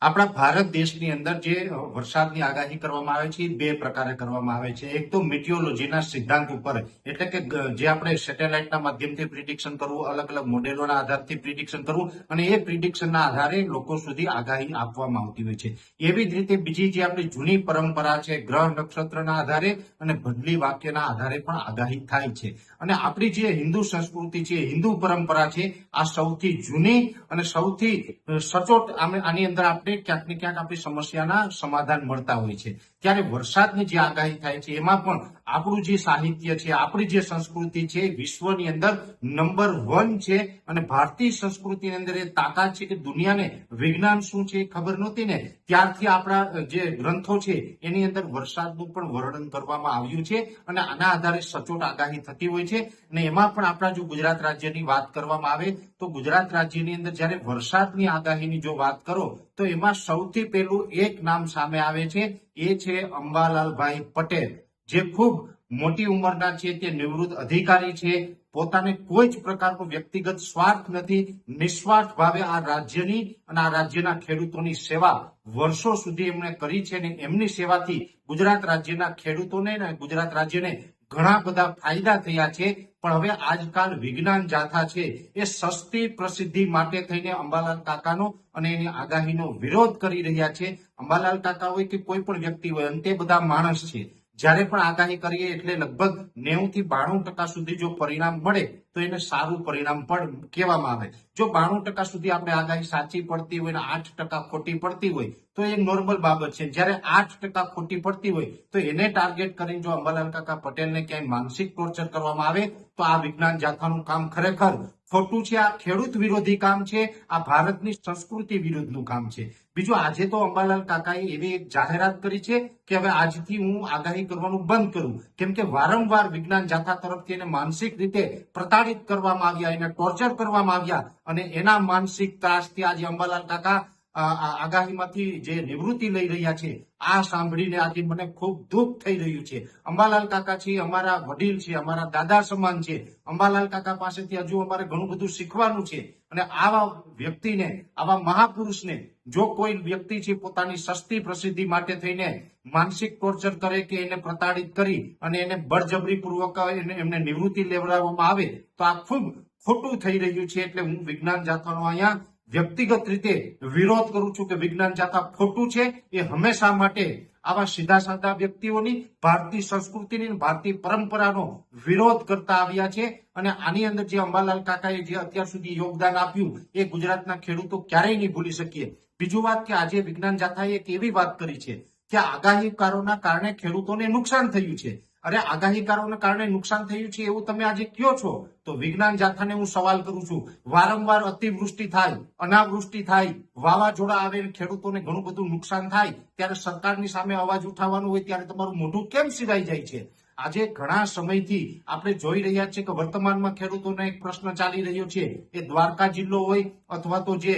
આપણા ભારત દેશની અંદર જે વરસાદની આગાહી કરવામાં આવે છે એ બે પ્રકારે કરવામાં આવે છે. એક તો મિટિયોલોજીના સિદ્ધાંત ઉપર, એટલે કે જે આપણે સેટેલાઇટના માધ્યમથી પ્રિડિક્શન કરવું, અલગ અલગ મોડેલોના આધારથી પ્રિડિક્શન કરવું અને એ પ્રિડિક્શનના આધારે લોકો સુધી આગાહી આપવામાં આવતી હોય છે. એવી જ રીતે બીજી જે આપણી જૂની પરંપરા છે, ગ્રહ નક્ષત્રના આધારે અને બદલી વાક્યના આધારે પણ આગાહી થાય છે. અને આપણી જે હિન્દુ સંસ્કૃતિ છે, હિન્દુ પરંપરા છે, આ સૌથી જૂની અને સૌથી સચોટ. આની અંદર આપણે ક્યાંક ને ક્યાંક આપણી સમસ્યાના સમાધાન મળતા હોય છે. ત્યારે વરસાદની જે આગાહી થાય છે એમાં પણ આપણું જે સાહિત્ય છે, આપણી જે સંસ્કૃતિ છે, વિશ્વની અંદર નંબર 1 છે. અને ભારતીય સંસ્કૃતિની અંદર એ તાકાત છે કે દુનિયાને વિજ્ઞાન શું છે એ ખબર નહોતી ને, ત્યારથી આપણા જે ગ્રંથો છે એની અંદર વરસાદનું પણ વર્ણન કરવામાં આવ્યું છે અને આના આધારે સચોટ આગાહી થતી હોય છે. અને એમાં પણ આપણા જો ગુજરાત રાજ્યની વાત કરવામાં આવે તો ગુજરાત રાજ્યની અંદર જ્યારે વરસાદની આગાહીની જો વાત કરો તો એમાં સૌથી પહેલું એક નામ સામે આવે છે, એ છે અંબાલાલભાઈ પટેલ, જે ખૂબ મોટી ઉંમરના છે, તે નિવૃત્ત અધિકારી છે. પોતાને કોઈ જ પ્રકારનો વ્યક્તિગત સ્વાર્થ નથી, નિસ્વાર્થ ભાવે આ રાજ્યની અને આ રાજ્યના ખેડૂતોની સેવા વર્ષો સુધી એમણે કરી છે અને એમની સેવાથી ગુજરાત રાજ્યના ખેડૂતોને અને ગુજરાત રાજ્યને ઘણા બધા ફાયદા થયા છે. પણ હવે આજકાલ વિજ્ઞાન જાથા છે એ સસ્તી પ્રસિદ્ધિ માટે થઈને અંબાલાલ કાકાનો અને એની આગાહીનો વિરોધ કરી રહ્યા છે. અંબાલાલ કાકા હોય કે કોઈ પણ વ્યક્તિ હોય, અંતે બધા માણસ છે. જ્યારે પણ આગાહી કરીએ એટલે લગભગ 90 થી 92% સુધી જો પરિણામ મળે તો એને સારું પરિણામ પણ કહેવામાં આવે. જો 92% સુધી આપણે આગાહી સાચી પડતી હોય અને 8% ખોટી પડતી હોય તો એ નોર્મલ બાબત છે. જ્યારે 8% ખોટી પડતી હોય તો એને ટાર્ગેટ કરીને જો અંબાલાલ કાકા પટેલને ક્યાંય માનસિક ટોર્ચર કરવામાં આવે તો આ વિજ્ઞાન જાથાનું કામ ખરેખર ખોટું છે. આ ખેડૂત વિરોધી કામ છે, આ ભારતની સંસ્કૃતિ વિરુદ્ધનું કામ છે. બીજું, આજે તો અંબાલાલ કાકાએ એવી એક જાહેરાત કરી છે કે હવે આજથી હું આગાહી કરવાનું બંધ કરું, કેમ કે વારંવાર વિજ્ઞાન જાથા તરફથી એને માનસિક રીતે પ્રતાડિત કરવામાં આવ્યા, એને ટોર્ચર કરવામાં આવ્યા અને એના માનસિક ત્રાસથી આજે અંબાલાલ કાકા આગાહીમાંથી જે નિવૃત્તિ લઈ રહ્યા છે. આ સાંભળીને આજે મને ખૂબ દુઃખ થઈ રહ્યું છે. અંબાલાલ કાકા છે અમારા વડીલ છે, અમારા દાદા સમાન છે. અંબાલાલ કાકા પાસેથી હજુ અમારે ઘણું બધું શીખવાનું છે. અને આવા વ્યક્તિને, આવા મહાપુરુષને જો કોઈ વ્યક્તિ છે પોતાની સસ્તી પ્રસિદ્ધિ માટે થઈને માનસિક ટોર્ચર કરે કે એને પ્રતાડિત કરી અને એને બળજબરી પૂર્વક એમને નિવૃત્તિ લેવડાવવામાં આવે તો આ ખૂબ ખોટું થઈ રહ્યું છે. એટલે હું વિજ્ઞાન જાથાનો અહીંયા વ્યક્તિગત રીતે વિરોધ કરું છું કે વિજ્ઞાન જાથા ખોટું છે. એ હંમેશા માટે આવા સીધા સાધા વ્યક્તિઓની, ભારતીય સંસ્કૃતિની, ભારતીય પરંપરાનો વિરોધ કરતા આવ્યા છે. અને આની અંદર જે અંબાલાલ કાકાએ જે અત્યાર સુધી યોગદાન આપ્યું એ ગુજરાતના ખેડૂતો ક્યારેય નહીં ભૂલી શકીએ. બીજું વાત કે આજે વિજ્ઞાન જાથાએ એક એવી વાત કરી છે કે આગાહીકારોના કારણે ખેડૂતોને નુકસાન થયું છે. અરે, આગાહીકારોના કારણે નુકસાન થયું છે એવું તમે આજે કહો છો તો વિજ્ઞાન જાથાને હું સવાલ કરું છું, વારંવાર અતિવૃષ્ટિ થાય, અનાવૃષ્ટિ થાય, વાવાઝોડા આવે, ખેડૂતોને ઘણું બધું નુકસાન થાય, ત્યારે સરકારની સામે અવાજ ઉઠાવવાનું હોય ત્યારે તમારું મોઢું કેમ સિરાઈ જાય છે? આજે ઘણા સમયથી આપણે જોઈ રહ્યા છીએ કે વર્તમાનમાં ખેડૂતોને એક પ્રશ્ન ચાલી રહ્યો છે, એ દ્વારકા જિલ્લો હોય અથવા તો જે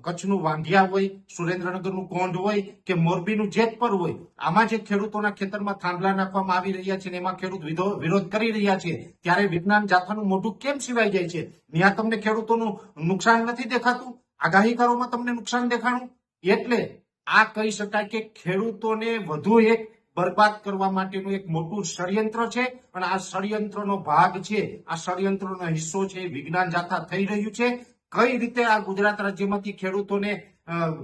કચ્છનું વાંઢિયા હોય, સુરેન્દ્રનગરનું કોંઢ હોય કે મોરબીનું જેતપર હોય, આમાં જે ખેડૂતોના ખેતરમાં થાંભલા નાખવામાં આવી રહ્યા છે અને એમાં ખેડૂત વિરોધ કરી રહ્યા છે, ત્યારે વિજ્ઞાન જાથાનું મોઢું કેમ સિવાય જાય છે? ત્યાં તમને ખેડૂતોનું નુકસાન નથી દેખાતું? આગાહીકારોમાં તમને નુકસાન દેખાણું? એટલે આ કહી શકાય કે ખેડૂતોને વધુ એક બરબાદ કરવા માટેનું એક મોટું ષડયંત્ર છે. અને આ ષડયંત્રનો ભાગ છે, આ ષડયંત્રનો હિસ્સો છે વિજ્ઞાન જાથા થઈ રહ્યું છે. કઈ રીતે આ ગુજરાત રાજ્યમાંથી ખેડૂતોને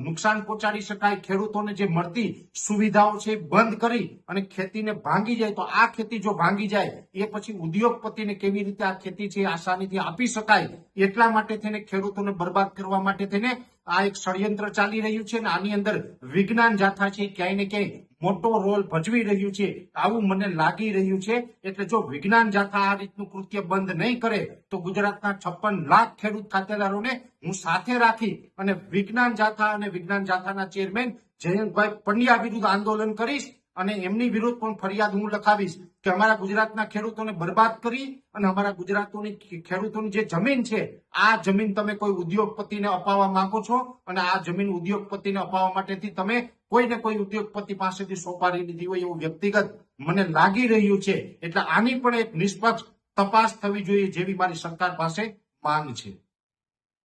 નુકસાન પહોંચાડી શકાય, ખેડૂતોને જે મળતી સુવિધાઓ છે બંધ કરી અને ખેતીને ભાંગી જાય, તો આ ખેતી જો ભાંગી જાય એ પછી ઉદ્યોગપતિને કેવી રીતે આ ખેતી છે આસાનીથી આપી શકાય, એટલા માટે થઈને ખેડૂતોને બરબાદ કરવા માટે થઈને આ એક ષડયંત્ર ચાલી રહ્યું છે. અને આની અંદર વિજ્ઞાન જાથા છે ક્યાંય ને ક્યાંય મોટો રોલ ભજવી રહ્યું છે, આવું મને લાગી રહ્યું છે. એટલે જો વિજ્ઞાન જાથા આ રીતનું કૃત્ય બંધ નહીં કરે તો ગુજરાતના 56 લાખ ખેડૂત ખાતેદારોને હું સાથે રાખી અને વિજ્ઞાન જાથા અને વિજ્ઞાન જાથાના ચેરમેન જયંતભાઈ પંડ્યા વિરુદ્ધ આંદોલન કરીશ અને એમની વિરુદ્ધ પણ ફરિયાદ હું લખાવીશ કે અમારા ગુજરાતના ખેડૂતોને બરબાદ કરી અને અમારા ખેડૂતોની જે જમીન છે, આ જમીન તમે કોઈ ઉદ્યોગપતિને અપાવવા માંગો છો અને આ જમીન ઉદ્યોગપતિને અપાવવા માટેથી તમે કોઈને કોઈ ઉદ્યોગપતિ પાસેથી સોપારી લીધી હોય એવું વ્યક્તિગત મને લાગી રહ્યું છે. એટલે આની પણ એક નિષ્પક્ષ તપાસ થવી જોઈએ જેવી મારી સરકાર પાસે માંગ છે.